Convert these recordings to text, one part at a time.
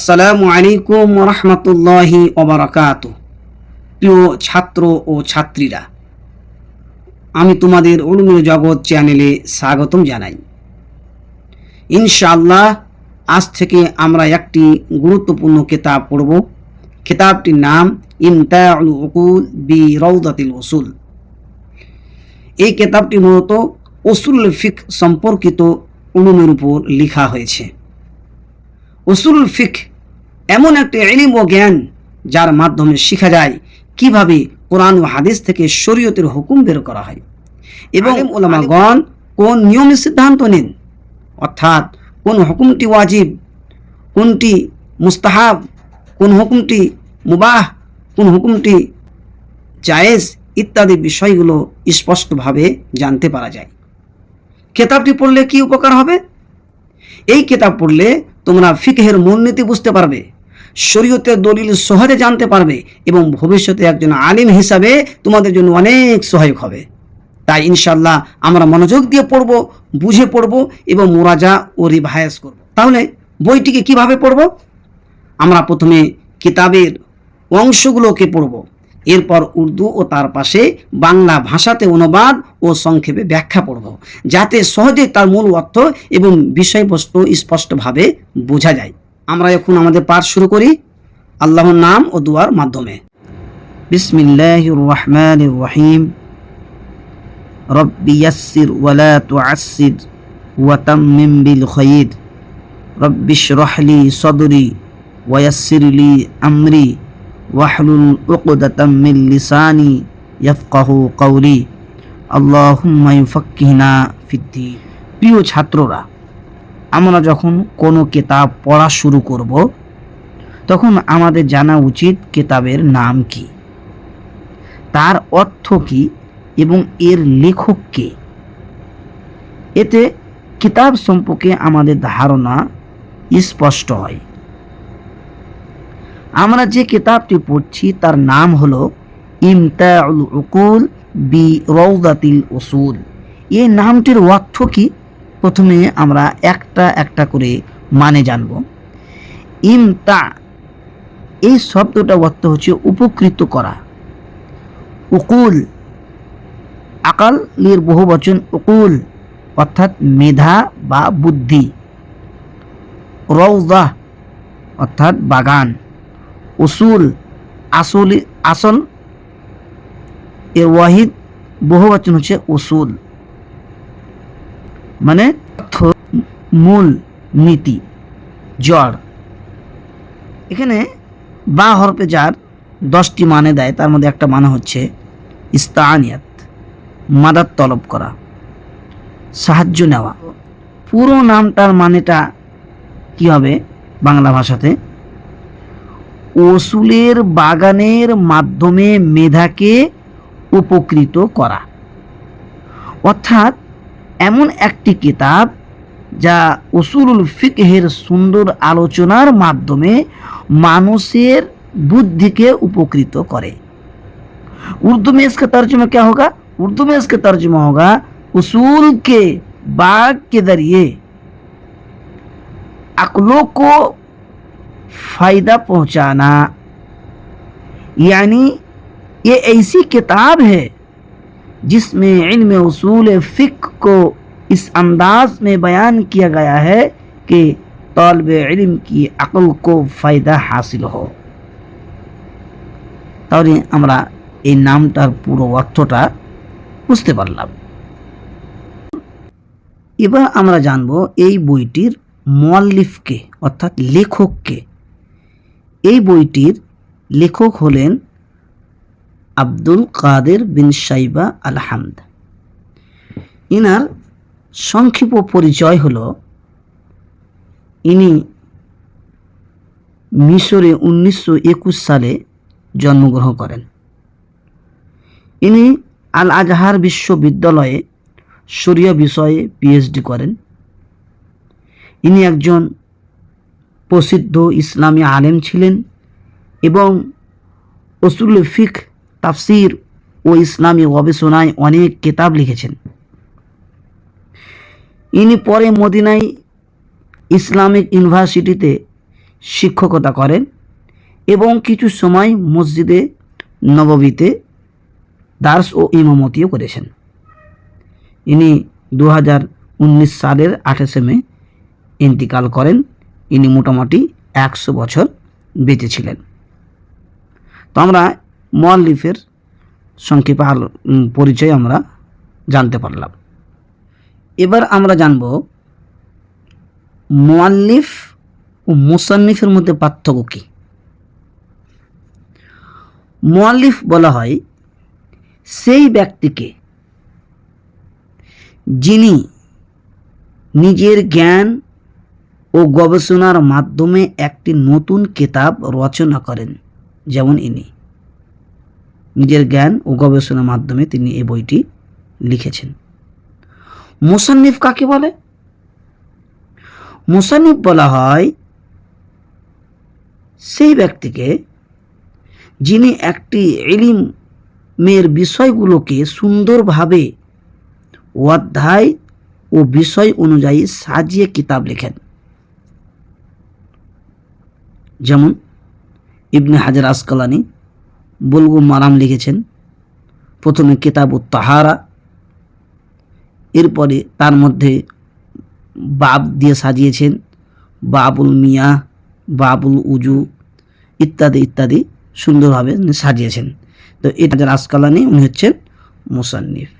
আসসালামু আলাইকুম ওয়া রাহমাতুল্লাহি ওয়া বারাকাতুহু। প্রিয় ছাত্র ও ছাত্রীরা, আমি তোমাদের উলুমুল জগৎ চ্যানেলে স্বাগতম জানাই। ইনশাআল্লাহ আজ থেকে আমরা একটি গুরুত্বপূর্ণ কিতাব পড়ব। কিতাবটির নাম ইমতাউল উকুল বি রাউদাতিল উসুল। এই কিতাবটি মূলত উসুল ফিক সম্পর্কিত উলুমের উপর লেখা হয়েছে। উসুল ফিক এমন একটি ইলম ও জ্ঞান যার মাধ্যমে শেখা যায় কিভাবে কোরআন ও হাদিস থেকে শরীয়তের হুকুম বের করা হয় এবং উলামাগণ কোন নিয়মে সিদ্ধান্ত নেন, অর্থাৎ কোন হুকুমটি ওয়াজিব, কোনটি মুস্তাহাব, কোন হুকুমটি মুবাহ, কোন হুকুমটি জায়েজ ইত্যাদি বিষয়গুলো স্পষ্টভাবে জানতে পারা যায়। কিতাবটি পড়লে কি উপকার হবে? এই কিতাব পড়লে তোমরা ফিকহের মূলনীতি বুঝতে পারবে, শরীয়তের দলিল সহজে জানতে পারবে এবং ভবিষ্যতে একজন আলিম হিসাবে তোমাদের জন্য অনেক সহায়ক হবে। তাই ইনশাআল্লাহ আমরা মনোযোগ দিয়ে পড়ব, বুঝে পড়ব এবং মুরাজা ও রিভাইজ করব। তাহলে বইটিকে কিভাবে পড়ব? আমরা প্রথমে কিতাবের অংশগুলোকে পড়ব, এরপর উর্দু ও তার পাশে বাংলা ভাষাতে অনুবাদ ও সংক্ষেপে ব্যাখ্যা পড়ব, যাতে সহজে তার মূল অর্থ এবং বিষয়বস্তু স্পষ্টভাবে বোঝা যায়। আমরা এখন আমাদের পাঠ শুরু করি আল্লাহর নাম ও দুয়ার মাধ্যমে। বিসমিল্লাহির রহমানির রহিম। রব্বি ইয়াসসির ওয়া লা তুআসসির ওয়া তাম্মিম বিল খায়র। রব্বি ইশরাহ লি সাদরি ওয়া ইয়াসসির লি আমরি ওয়াহলুল উকদাতাম মিন লিসানি ইয়াফকাহু কওলি। আল্লাহুম্মা ইউফাক্কিহনা ফিদ্দীন। প্রিয় ছাত্ররা, আমরা যখন কোনো কিতাব পড়া শুরু করব তখন আমাদের জানা উচিত কিতাবের নাম কি, তার অর্থ কি এবং এর লেখক কে। এতে কিতাব সম্পর্কে আমাদের ধারণা স্পষ্ট হয়। আমরা যে কিতাবটি পড়ছি তার নাম হলো ইমতাউল উকুল বি রাউদাতিল উসুল। এই নামটির অর্থ কি? প্রথমে আমরা একটা একটা করে মানে জানব। ইমতা এই শব্দটার অর্থ হচ্ছে উপকৃত করা। উকুল আকালের বহুবচন উকুল, অর্থাৎ মেধা বা বুদ্ধি। রওজা অর্থাৎ বাগান। উসুল আসল, এর ওয়াহিদ বহুবচন হচ্ছে উসুল, মানে মূল, নীতি, জড়। এখানে বা হরফে যার 10টি মানে দেয়, তার মধ্যে একটা মানে হচ্ছে ইস্তাআনিয়াত, মাদাদ তলব করা, সাহায্য নেওয়া। পুরো নামটার মানেটা কি হবে বাংলা ভাষাতে? উসুলের বাগানের মাধ্যমে মেধাকে উপকৃত করা, অর্থাৎ এমন একটি কিতাব যা উসুলুল ফিকহের সুন্দর আলোচনার মাধ্যমে মানুষের বুদ্ধিকে উপকৃত করে। उर्दू में इसका तर्जुमा क्या होगा? उर्दू में इसका तर्जुमा होगा उसूल के बाग के जरिए अक्लों को फायदा पहुंचाना। यानी ये ऐसी किताब है जिसमें इल्म उसूल फिक को इस अंदाज में बयान किया गया है कि तालिब इल्म की अक्ल को फ़ायदा हासिल हो। তাহলে আমরা এই নামটার পুরো অর্থটা বুঝতে পারলাম। এবার আমরা জানব এই বইটির মুআল্লিফকে, অর্থাৎ লেখককে। এই বইটির লেখক হলেন আব্দুল কাদের বিন সাইবা আল হামদ। ইনার সংক্ষিপ্ত পরিচয় হলো, ইনি মিশরে 1921 সালে জন্মগ্রহণ করেন। ইনি আল আজহার বিশ্ববিদ্যালয়ে শরিয়া বিষয়ে পিএইচডি করেন। ইনি একজন প্রসিদ্ধ ইসলামী আলেম ছিলেন এবং উসুল ফিক, তাফসির ও ইসলামী গবেষণায় অনেক কিতাব লিখেছেন। ইনি পরে মদিনায় ইসলামিক ইউনিভার্সিটিতে শিক্ষকতা করেন এবং কিছু সময় মসজিদে নববীতে দার্স ও ইমামতিও করেছেন। ইনি 2019 সালের 28 মে ইন্তিকাল করেন। ইনি মোটামুটি 100 বছর বেঁচে ছিলেন। তো আমরা মুআল্লিফের সংক্ষেপে পরিচয় আমরা জানতে পারলাম। এবার আমরা জানব মুআল্লিফ ও মুসান্নিফের মধ্যে পার্থক্য কী। মুআল্লিফ বলা হয় সেই ব্যক্তিকে যিনি নিজের জ্ঞান ও গবেষণার মাধ্যমে একটি নতুন কিতাব রচনা করেন, যেমন ইনি নিজের জ্ঞান ও গবেষণার মাধ্যমে তিনি এই বইটি লিখেছেন। মুসান্নিফ কাকে বলে? মুসান্নিফ বলা হয় সেই ব্যক্তিকে যিনি একটি ইলমের বিষয়গুলোকে সুন্দরভাবে অধ্যায় ও বিষয় অনুযায়ী সাজিয়ে কিতাব লেখেন। যেমন ইবনে হাজার আসকালানি বুলুগুল মারাম লিখেছেন। প্রথমে কিতাবুত তাহারা, এরপরে তার মধ্যে বাব দিয়ে সাজিয়েছেন, বাবুল মিয়াহ, বাবুল উজু ইত্যাদি ইত্যাদি সুন্দরভাবে সাজিয়েছেন। তো এটা হাজার আসকালানি উনি হচ্ছেন মুসান্নিফ।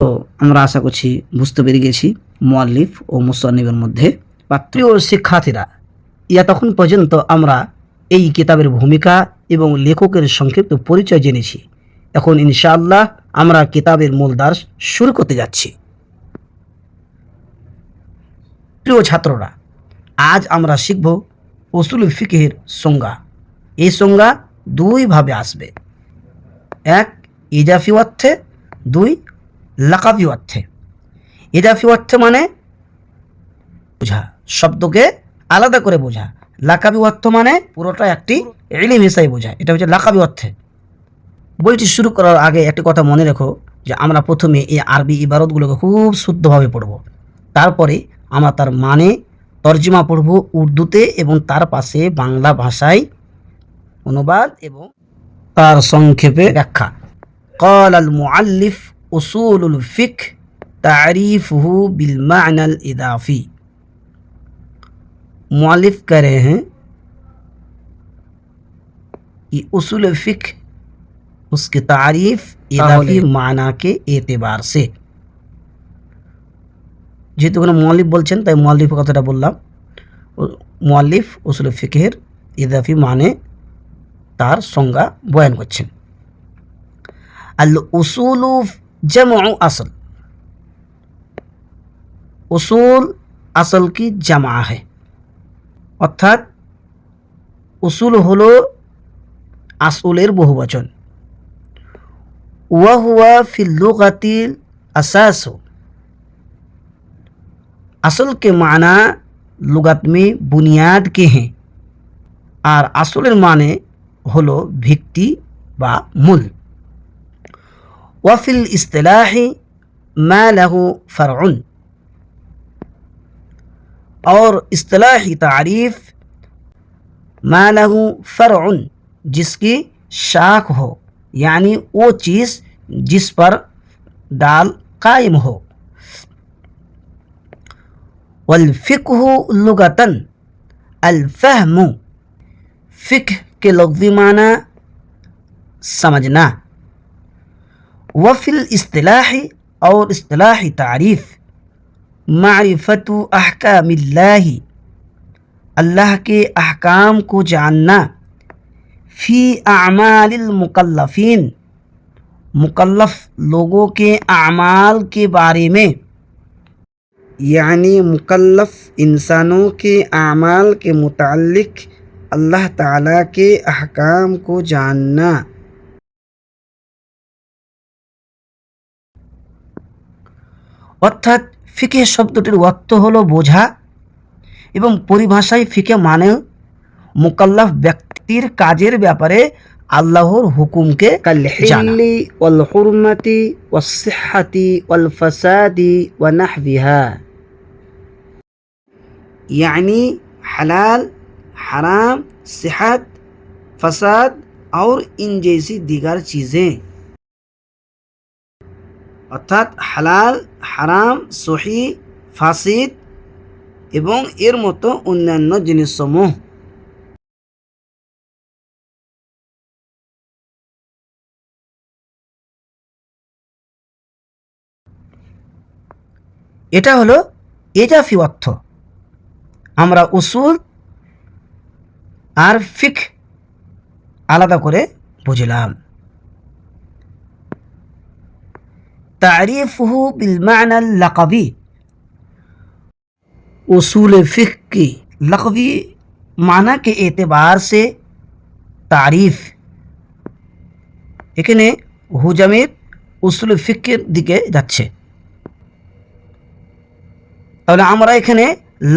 তো আমরা আশা করছি বুঝতে পেরে গেছি মুআল্লিফ ও মুসান্নিফের মধ্যে পার্থক্য। প্রিয় শিক্ষার্থীরা, তখন পর্যন্ত আমরা এই কিতাবের ভূমিকা এবং লেখকের সংক্ষিপ্ত পরিচয় জেনেছি। এখন ইনশাআল্লাহ আমরা কিতাবের মূল দার্স শুরু করতে যাচ্ছি। প্রিয় ছাত্ররা, আজ আমরা শিখব উসুল ফিকহের সংজ্ঞা। এই সংজ্ঞা দুইভাবে আসবে, এক ইজাফি অর্থে, দুই লাকাবি অর্থে। ইজাফি অর্থে মানে বোঝা, শব্দকে আলাদা করে বোঝা। লাকাবি অর্থ মানে পুরোটা একটি ইলম হিসাবে বোঝা। এটা হচ্ছে লাকাবি অর্থে। বইটি শুরু করার আগে একটি কথা মনে রেখো যে আমরা প্রথমে এই আরবি ইবারতগুলোকে খুব শুদ্ধভাবে পড়ব, তারপরে আমরা তার মানে তর্জমা পড়ব উর্দুতে এবং তার পাশে বাংলা ভাষায় অনুবাদ এবং তার সংক্ষেপে ব্যাখ্যা। قال المؤلف أصول الفقه تعريفه بالمعنى الإضافي। मुअल्लिफ कह रहे हैं कि उसूल फ़िक्र उसकी तारीफ़ इदाफ़ी माना के एतबार से। যেহেতু কোনো মুআল্লিফ বলছেন তাই মুআল্লিফের কথাটা বললাম। মুআল্লিফ উসুল ফিকহের ইদাফি মানে তার সংজ্ঞা বয়ান করছেন। আল উসুলু জামউ আসল। উসুল আসল কি জামা है, অর্থাৎ উসুল হলো আসলের বহুবচন। ওয়া হুয়া ফিল লুগাতিল असास। असल के माना लुगत में बुनियाद के हैं और আসলের মানে হলো ভিত্তি বা মূল। ওয়াফিল ইস্তিলাহি मा लहु फरउन। और इस्तिलाही तारीफ मा लहु फरउन, जिसकी शाख हो, यानी वो चीज़ जिस पर डाल कायम हो। वल फ़िक़्हु लुगतन अल फ़हमु। फ़िक़्ह के लफ्ज़ी माना समझना। वफ़िल इस्तिलाही, और इस्तिलाही तारीफ़ मारिफ़तु अहकामिल्लाहि, अल्लाह के अहकाम को जानना। फ़ी अमालिल मुकल्लफ़ीन, मुकल्लफ़ लोगों के अमाल के बारे में, यानी मुकल्लफ़ इंसानों के अमाल के मुताल्लिक़ अल्लाह ताला के अहकाम को जानना। অর্থাৎ ফিকহ শব্দটির অর্থ হলো বোঝা এবং পরিভাষায় ফিকহ মানে মুকাল্লাফ ব্যক্তির কাজের ব্যাপারে আল্লাহর হুকুমকে জানা। ওয়াল হুরমাতি ওয়াস সিহহাতি ওয়াল ফাসাদি ওয়া নাহবিহা, यानी हलाल, हराम, सेहत, फसाद और इन जैसी दीगर चीज़ें। অর্থাৎ হালাল, হারাম, সহি, ফাসিদ এবং এর মতো অন্যান্য জিনিসসমূহ। এটা হলো এজাফি অর্থ। আমরা উসুল আর ফিকহ আলাদা করে বুঝলাম। तारीफ़ुहु बिलमाना लक़वी, उसूल फ़िक़्ह की लक़वी माना के एतबार से तारीफ़, এখানে হুজামের উসুল ফিকহের দিকে যাচ্ছে। তাহলে আমরা এখানে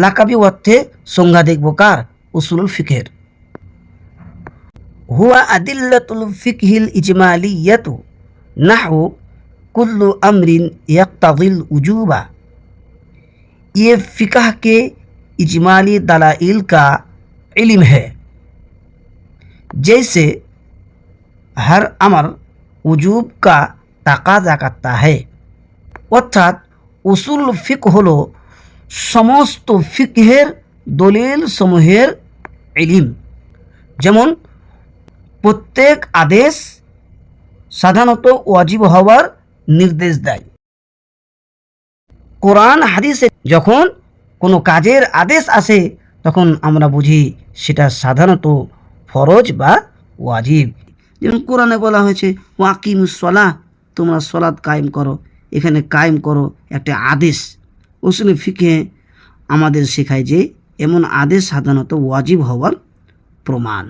লাকাবি অর্থে সংজ্ঞা দেখব কার? উসুল ফিকহের। হুয়া আদিল্লাতুল ফিকহিল ইজমালিয়াতু নাহু कुल्लु अमरिन यक्तज़िल उजूबा, ये फ़िक़ह के इजमाली दलाइल का इल्म है, जैसे हर अमर उजूब का तकाजा करता है। অর্থাৎ উসুল ফিকহ হলো সমস্ত ফিকহের দলিল সমূহের ইলম। যেমন প্রত্যেক আদেশ সাধারণত ওয়াজিব হওয়ার নির্দেশ দেয়। কোরআন হাদিসে যখন কোনো কাজের আদেশ আসে তখন আমরা বুঝি সেটা সাধারণত ফরজ বা ওয়াজিব। যেমন কোরআনে বলা হয়েছে ওয়াকিমুস সলাহ, তোমরা সলাত কায়েম করো। এখানে কায়েম করো একটা আদেশ। উসুলে ফিকহে আমাদের শেখায় যে এমন আদেশ সাধারণত ওয়াজিব হওয়ার প্রমাণ।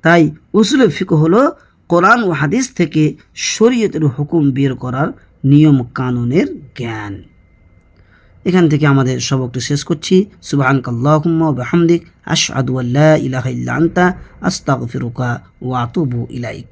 তাই উসুলে ফিকহ হলো কোরআন ও হাদিস থেকে শরীয়তের হুকুম বের করার নিয়ম কানুনের জ্ঞান। এখান থেকে আমাদের সবকটি শেষ করছি। সুবহানাকাল্লাহুম্মা ওয়া বিহামদিক আশহাদু আল্লা ইলাহা ইল্লা আনতা আস্তাগফিরুকা ওয়া আতুবু ইলাইক।